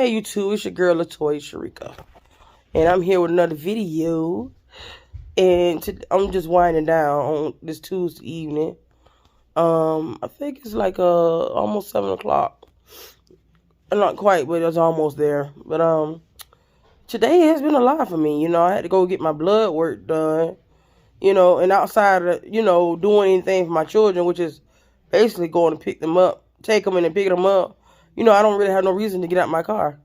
Hey YouTube, it's your girl Latoya Sharika, and I'm here with another video. And I'm just winding down on this Tuesday evening. I think it's like almost 7 o'clock. Not quite, but it's almost there. But today has been a lot for me. I had to go get my blood work done. And outside of doing anything for my children, which is basically going to pick them up, take them in and pick them up. I don't really have no reason to get out my car.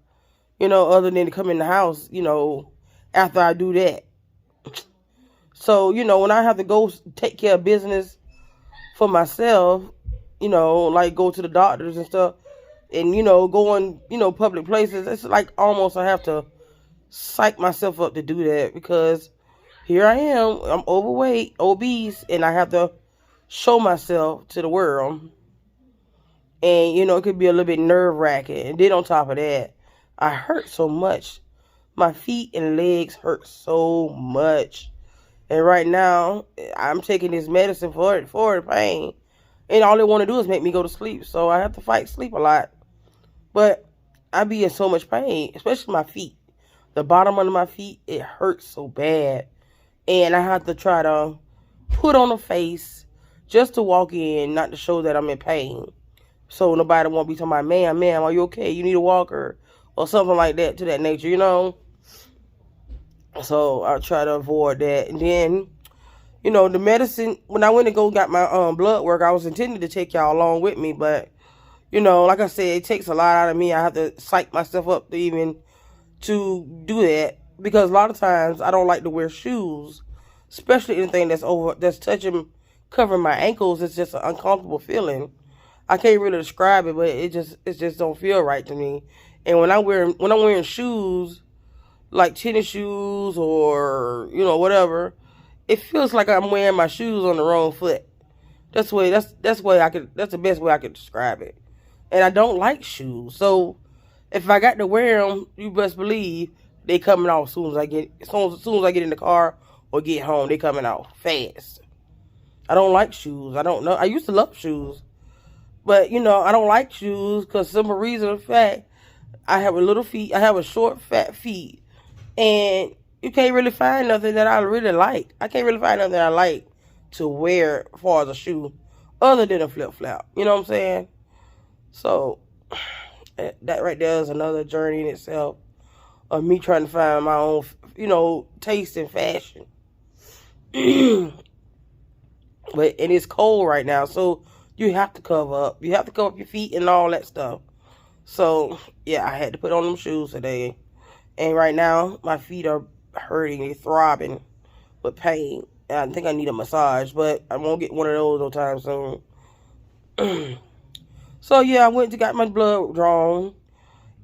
Other than to come in the house, after I do that. So, when I have to go take care of business for myself, like go to the doctors and stuff, and, go in, public places, it's like almost I have to psych myself up to do that because here I am, I'm overweight, obese, and I have to show myself to the world. And, it could be a little bit nerve-wracking. And then on top of that, I hurt so much. My feet and legs hurt so much. And right now, I'm taking this medicine for the pain. And all they want to do is make me go to sleep. So I have to fight sleep a lot. But I be in so much pain, especially my feet. The bottom of my feet, it hurts so bad. And I have to try to put on a face just to walk in, not to show that I'm in pain. So nobody won't be talking about, ma'am, are you okay? You need a walker or something like that to that nature, So I try to avoid that. And then, the medicine, when I went to go got my blood work, I was intending to take y'all along with me. But, like I said, it takes a lot out of me. I have to psych myself up to even to do that. Because a lot of times I don't like to wear shoes, especially anything that's covering my ankles. It's just an uncomfortable feeling. I can't really describe it, but it just don't feel right to me. And when I'm wearing shoes, like tennis shoes or whatever, it feels like I'm wearing my shoes on the wrong foot. That's the best way I could describe it. And I don't like shoes, so if I got to wear them, you best believe they coming off as soon as I get in the car or get home. They coming off fast. I don't like shoes. I don't know. I used to love shoes. But, I don't like shoes because simple reason of fact, I have I have a short, fat feet. And you can't really find nothing that I really like. I can't really find nothing that I like to wear as far as a shoe other than a flip-flop. You know what I'm saying? So, that right there is another journey in itself of me trying to find my own, taste in fashion. And it's cold right now, so you have to cover up. You have to cover up your feet and all that stuff. So, yeah, I had to put on them shoes today. And right now, my feet are hurting. They're throbbing with pain. And I think I need a massage, but I won't get one of those no time soon. So, yeah, I went to got my blood drawn.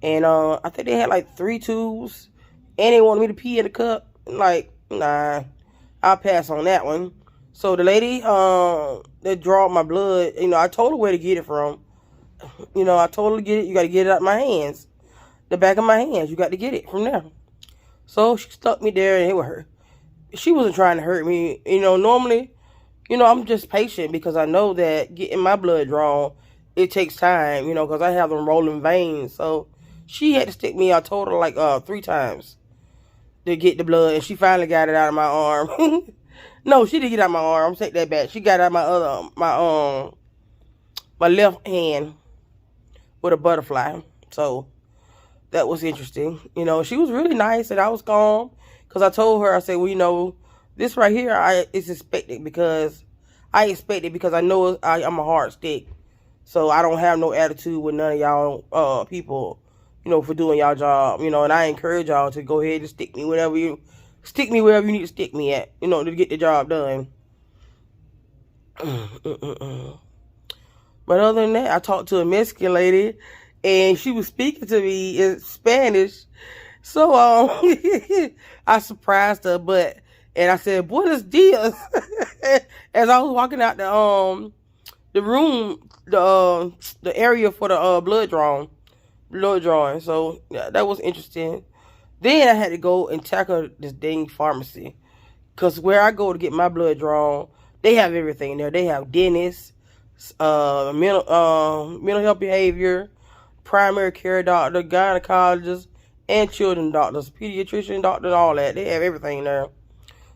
And I think they had like 3 tubes. And they wanted me to pee in the cup. Like, nah, I'll pass on that one. So the lady that drawed my blood, I told her where to get it from. I told her you got to get it out of my hands. The back of my hands, you got to get it from there. So she stuck me there and it hurt. She wasn't trying to hurt me. Normally, I'm just patient because I know that getting my blood drawn, it takes time, because I have them rolling veins. So she had to stick me, I told her like 3 times to get the blood, and she finally got it out of my arm. No, she didn't get out of my arm. I'm take that back. She got out of my left hand with a butterfly. So that was interesting. She was really nice and I was calm because I told her, I said, well, this right here, it's expected because I know I'm a hard stick. So I don't have no attitude with none of y'all people, for doing y'all job, and I encourage y'all to go ahead and stick me wherever you need to stick me at, to get the job done. But other than that, I talked to a Mexican lady, and she was speaking to me in Spanish. So I surprised her, and I said, "Buenos dias," as I was walking out the room, the area for the blood drawing. So yeah, that was interesting. Then I had to go and tackle this dang pharmacy. Because where I go to get my blood drawn, they have everything there. They have dentists, mental health behavior. primary care doctor, gynecologist, and children doctors, pediatrician doctor, and all that. They have everything there.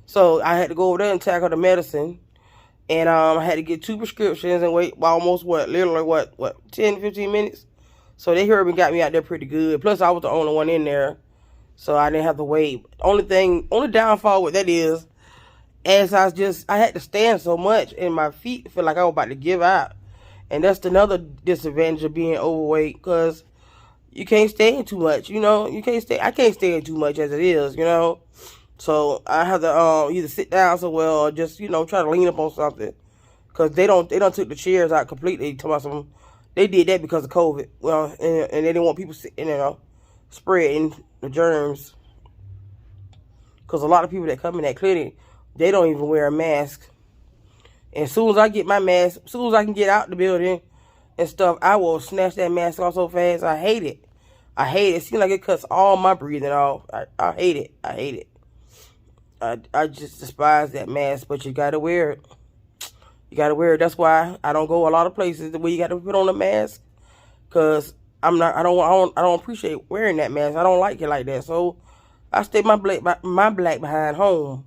So I had to go over there and tackle the medicine. And I had to get 2 prescriptions and wait almost literally 10, 15 minutes. So they heard me, got me out there pretty good. Plus I was the only one in there, so I didn't have to wait. Only downfall with that is, I had to stand so much and my feet feel like I was about to give out. And that's another disadvantage of being overweight, because you can't stand too much, I can't stand too much as it is, So I have to either sit down somewhere or just, try to lean up on something. Because they don't took the chairs out completely. They did that because of COVID. Well, and they didn't want people spreading the germs. Because a lot of people that come in that clinic, they don't even wear a mask. And as soon as I get my mask, as soon as I can get out the building and stuff, I will snatch that mask off so fast. I hate it. It seems like it cuts all my breathing off. I hate it. I just despise that mask, but you gotta wear it. That's why I don't go a lot of places where you gotta put on a mask, cause I don't appreciate wearing that mask. I don't like it like that. So I stay my black behind home.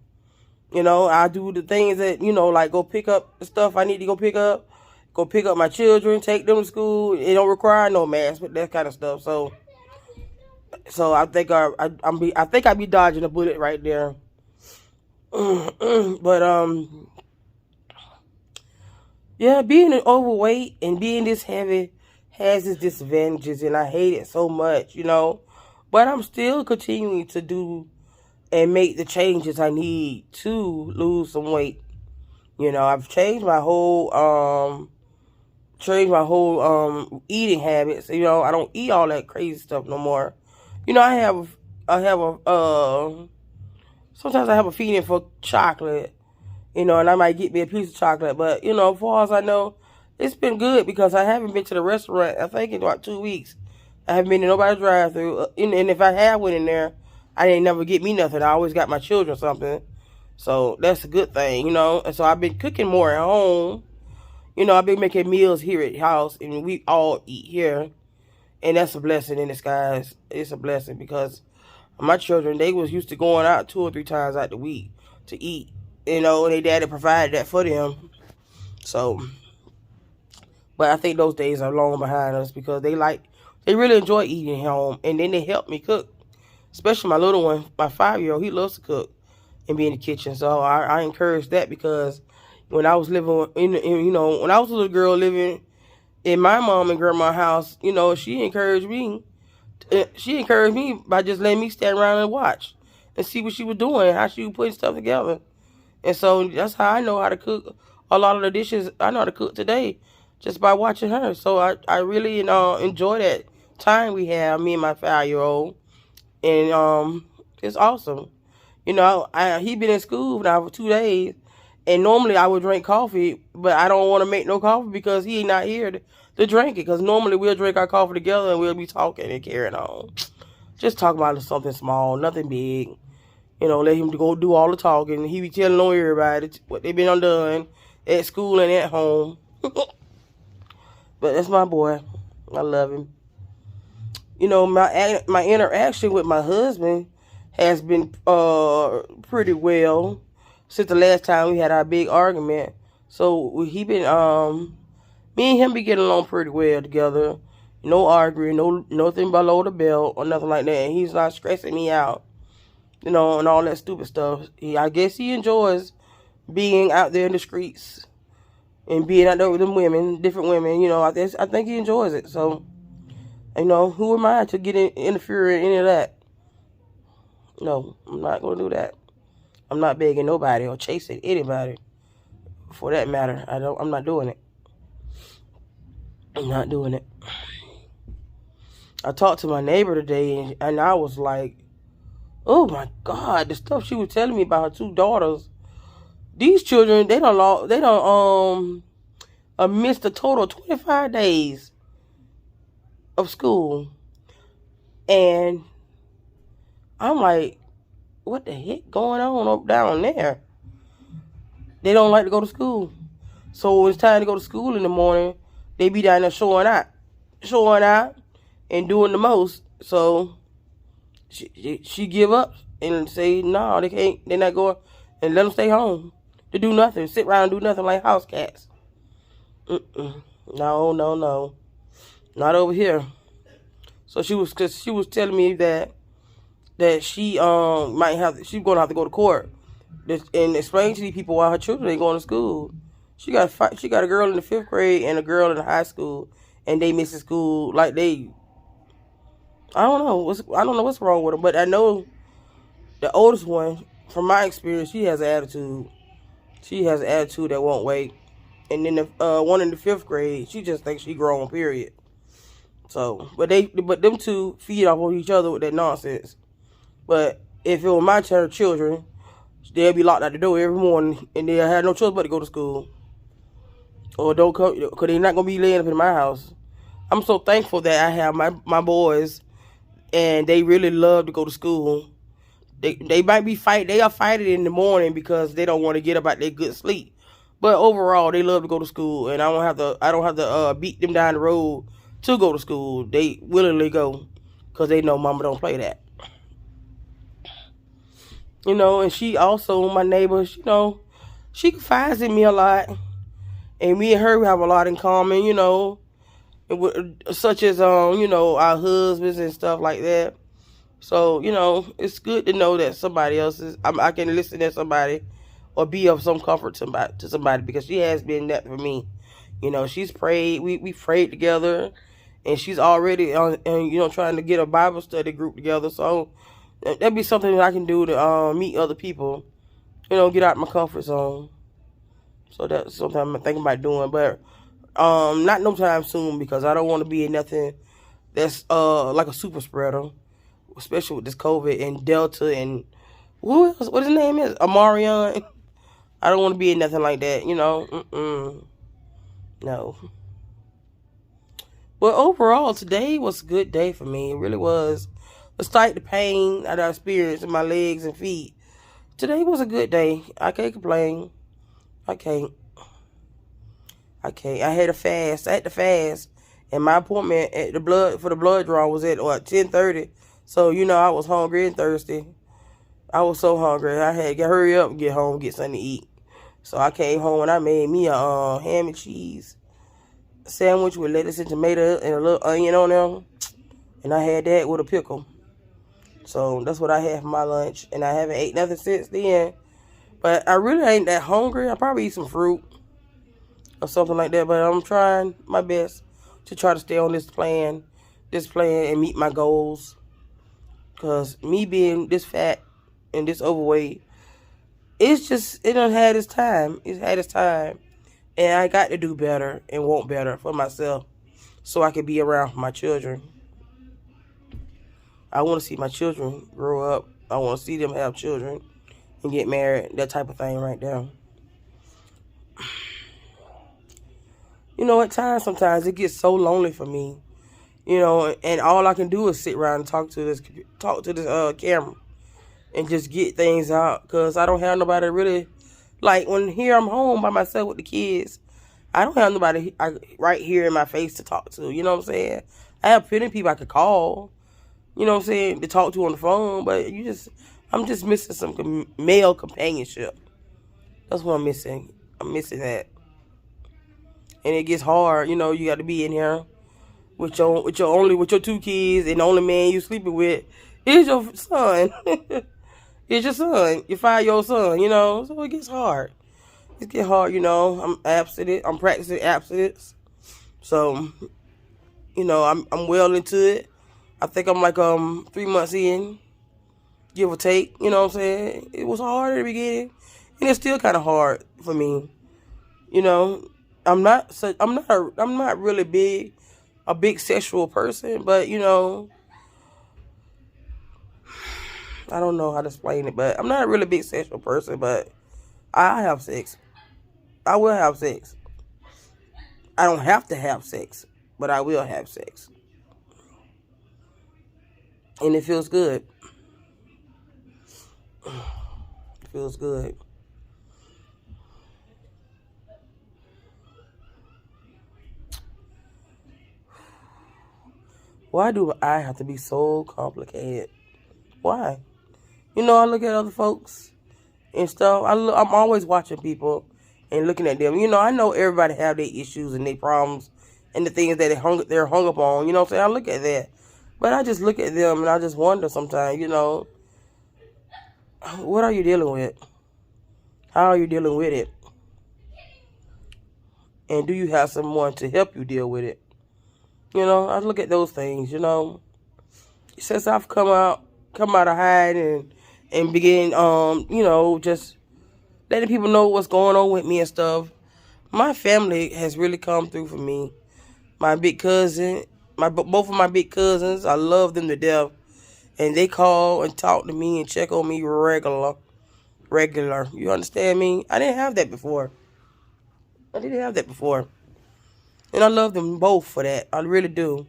I do the things that like go pick up the stuff I need to go pick up my children, take them to school. It don't require no mask, but that kind of stuff. So I think I be dodging a bullet right there. But yeah, being overweight and being this heavy has its disadvantages, and I hate it so much, But I'm still continuing to do and make the changes I need to lose some weight. I've changed my whole eating habits. I don't eat all that crazy stuff no more. Sometimes I have a feeling for chocolate, and I might get me a piece of chocolate. But, as far as I know, it's been good because I haven't been to the restaurant, I think, in about 2 weeks. I haven't been to nobody's drive-thru. And if I have went in there, I didn't never get me nothing. I always got my children something. So that's a good thing, And so I've been cooking more at home. I've been making meals here at the house, and we all eat here. And that's a blessing in disguise. It's a blessing because my children, they was used to going out 2 or 3 times out the week to eat. And their daddy provided that for them. So, but I think those days are long behind us because they really enjoy eating at home. And then they help me cook. Especially my little one, my 5-year-old, he loves to cook and be in the kitchen. So I encourage that because when I was living when I was a little girl living in my mom and grandma's house, she encouraged me. She encouraged me by just letting me stand around and watch and see what she was doing, how she was putting stuff together. And so that's how I know how to cook a lot of the dishes I know how to cook today, just by watching her. So I really enjoy that time we have, me and my 5-year-old. And it's awesome. He been in school now for 2 days, and normally I would drink coffee, but I don't want to make no coffee because he ain't not here to drink it. Because normally we'll drink our coffee together and we'll be talking and carrying on. Just talk about something small, nothing big. Let him go do all the talking. He be telling on everybody what they been undone at school and at home. But that's my boy. I love him. My interaction with my husband has been pretty well since the last time we had our big argument. So me and him be getting along pretty well together. No arguing, nothing below the belt or nothing like that. And he's not stressing me out, and all that stupid stuff. I guess he enjoys being out there in the streets and being out there with them women, different women. I think he enjoys it. So, who am I to interfere in any of that? No, I'm not going to do that. I'm not begging nobody or chasing anybody. For that matter, I'm not doing it. I'm not doing it. I talked to my neighbor today, and I was like, oh my God, the stuff she was telling me about her 2 daughters. These children, they don't missed a total of 25 days of school. And I'm like, what the heck going on up down there? They don't like to go to school. So when it's time to go to school in the morning, they be down there showing out. and doing the most. So she give up and say, no, they can't. They're not going, and let them stay home to do nothing, sit around and do nothing like house cats. Mm-mm. No, no, no, not over here. So cause she was telling me that she she's gonna have to go to court and explain to these people why her children ain't going to school. She got a girl in the 5th grade and a girl in the high school, and they missing school like they. I don't know what's wrong with them, but I know the oldest one, from my experience, she has an attitude. She has an attitude that won't wait. And then the one in the 5th grade, she just thinks she grown. Period. So, but them two feed off on each other with that nonsense. But if it were my children, they'll be locked out the door every morning, and they'll have no choice but to go to school. Or don't come, because they're not going to be laying up in my house. I'm so thankful that I have my boys, and they really love to go to school. They might be they are fighting in the morning because they don't want to get up out their good sleep. But overall, they love to go to school, and I don't have to beat them down the road to go to school. They willingly go because they know mama don't play that. And she also, my neighbor, she confides in me a lot. And me and her have a lot in common, such as, our husbands and stuff like that. So, it's good to know that somebody else I can listen to somebody or be of some comfort to somebody, because she has been that for me. She's prayed, we prayed together, and she's already trying to get a Bible study group together. So that'd be something that I can do to meet other people, get out my comfort zone. So that's something I'm thinking about doing, but not no time soon, because I don't want to be in nothing that's like a super spreader, especially with this COVID and Delta and what his name is, Amarion. I don't want to be in nothing like that, No. But overall, today was a good day for me. It really was. Despite the pain that I experienced in my legs and feet, today was a good day. I can't complain. I can't. I had a fast. I had to fast, and my appointment at the blood draw was at 10:30. So I was hungry and thirsty. I was so hungry. I had to hurry up and get home, get something to eat. So I came home and I made me a ham and cheese sandwich with lettuce and tomato and a little onion on them, and I had that with a pickle. So that's what I had for my lunch, and I haven't ate nothing since then. But I really ain't that hungry. I probably eat some fruit or something like that, but I'm trying my best to try to stay on this plan and meet my goals. Because me being this fat and this overweight, it done had its time. It's had its time. And I got to do better and want better for myself so I can be around for my children. I want to see my children grow up. I want to see them have children and get married, that type of thing right there. At times, sometimes it gets so lonely for me, and all I can do is sit around and talk to this camera and just get things out, because I don't have nobody really, like when here I'm home by myself with the kids, I don't have nobody right here in my face to talk to, you know what I'm saying? I have plenty of people I could call, to talk to on the phone, but I'm just missing some male companionship. That's what I'm missing. I'm missing that. And it gets hard, you got to be in here with your 2 kids, and the only man you sleeping with is your son. It's your son, your 5-year-old son, so it gets hard. It gets hard, I'm abstinent. I'm practicing abstinence. So, I'm well into it. I think I'm like 3 months in, give or take, you know what I'm saying? It was hard at the beginning, and it's still kind of hard for me. I'm not really a big sexual person, but I don't know how to explain it, but I'm not a really big sexual person, but I have sex. I will have sex. I don't have to have sex, but I will have sex. And it feels good. It feels good. Why do I have to be so complicated? Why? I look at other folks and stuff. I'm always watching people and looking at them. I know everybody have their issues and their problems and the things that they're hung up on. You know what I'm saying? I look at that. But I just look at them and I just wonder sometimes, what are you dealing with? How are you dealing with it? And do you have someone to help you deal with it? I look at those things, Since I've come out of hiding and begin, just letting people know what's going on with me and stuff. My family has really come through for me. My big cousin, both of my big cousins, I love them to death. And they call and talk to me and check on me regular. You understand me? I didn't have that before. And I love them both for that. I really do.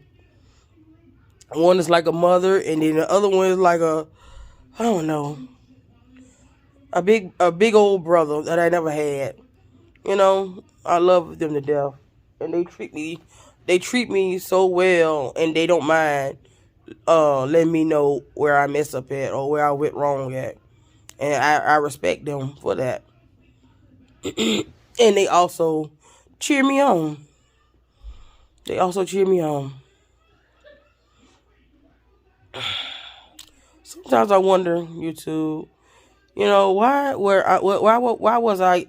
One is like a mother, and then the other one is like I don't know, a big old brother that I never had. I love them to death, and they treat me so well, and they don't mind letting me know where I mess up at or where I went wrong at, and I respect them for that. And they also cheer me on. Sometimes I wonder, YouTube, why was I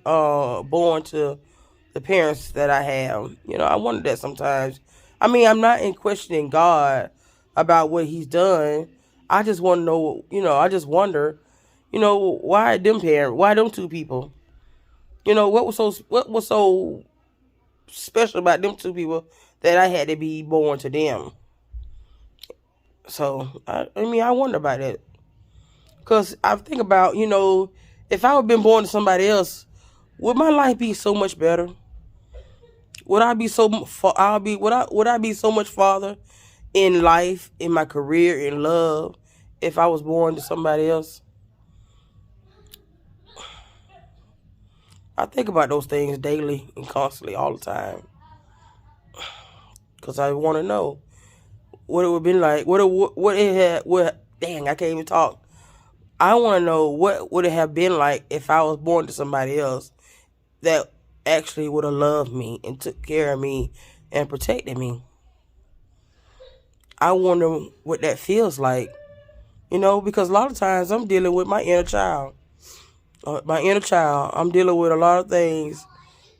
born to the parents that I have? I wonder that sometimes. I mean, I'm not in questioning God about what He's done. I just want to know, I just wonder, why them parents, why them two people? What was so special about them two people that I had to be born to them? So I wonder about that. Because I think about, if I had been born to somebody else, would my life be so much better? Would I be would I be so much farther in life, in my career, in love, if I was born to somebody else? I think about those things daily and constantly all the time. Because I want to know what it would have been like. Dang, I can't even talk. I want to know what would it have been like if I was born to somebody else that actually would have loved me and took care of me and protected me. I wonder what that feels like, because a lot of times I'm dealing with my inner child. I'm dealing with a lot of things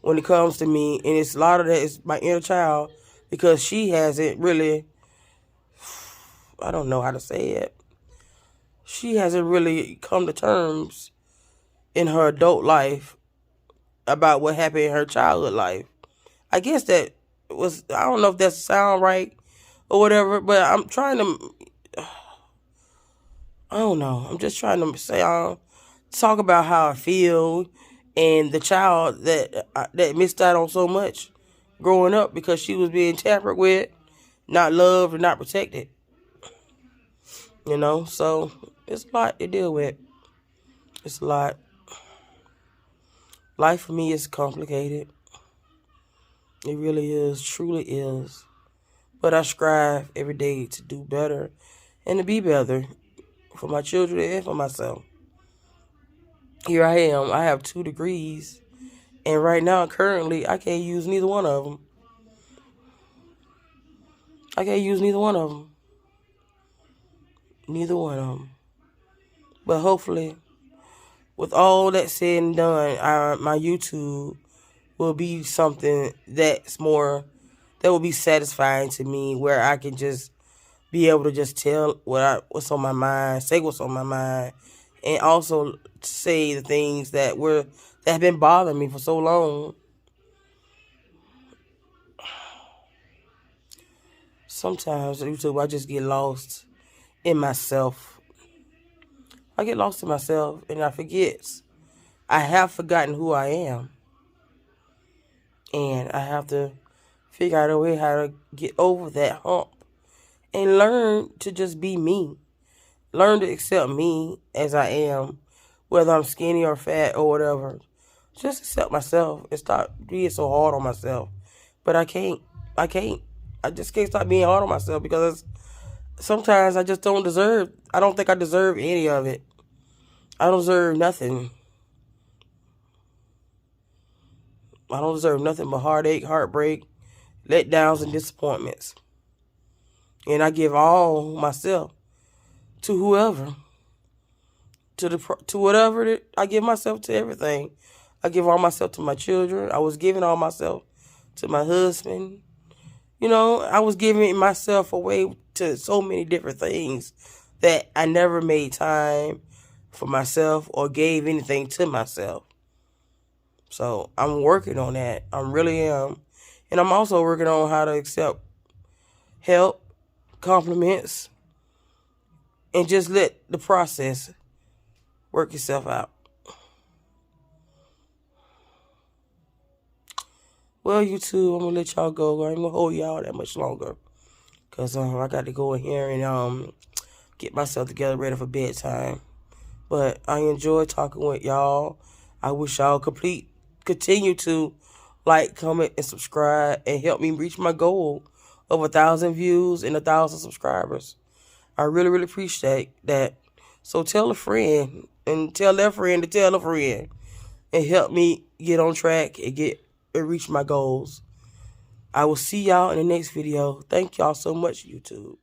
when it comes to me, and it's a lot of that is my inner child because she hasn't really, I don't know how to say it. She hasn't really come to terms in her adult life about what happened in her childhood life. I guess I don't know if that sound right or whatever, but I'm trying to, I don't know. I'm just trying to say, talk about how I feel and the child that missed out on so much growing up because she was being tampered with, not loved, and not protected. So it's a lot to deal with. It's a lot. Life for me is complicated. It really is, truly is. But I strive every day to do better and to be better for my children and for myself. Here I am. I have 2 degrees. And right now, currently, I can't use neither one of them. Neither one of them. But hopefully, with all that said and done, my YouTube will be something that will be satisfying to me, where I can just be able to just tell what's on my mind, say what's on my mind, and also say the things that have been bothering me for so long. Sometimes YouTube, I just get lost in myself. I get lost in myself and I have forgotten who I am. And I have to figure out a way how to get over that hump and learn to just be me. Learn to accept me as I am, whether I'm skinny or fat or whatever. Just accept myself and stop being so hard on myself. But I can't. I just can't stop being hard on myself because sometimes I just don't deserve, I don't think I deserve any of it. I don't deserve nothing. I don't deserve nothing but heartache, heartbreak, letdowns, and disappointments. And I give all myself to whoever, to whatever. I give myself to everything. I give all myself to my children. I was giving all myself to my husband. You know, I was giving myself away to so many different things that I never made time for myself or gave anything to myself. So I'm working on that. I really am. And I'm also working on how to accept help, compliments, and just let the process work itself out. Well, YouTube, I'm going to let y'all go. I ain't going to hold y'all that much longer. Because I got to go in here and get myself together ready for bedtime. But I enjoy talking with y'all. I wish y'all continue to like, comment, and subscribe and help me reach my goal of 1,000 views and 1,000 subscribers. I really, really appreciate that. So tell a friend and tell their friend to tell a friend and help me get on track and reach my goals. I will see y'all in the next video. Thank y'all so much, YouTube.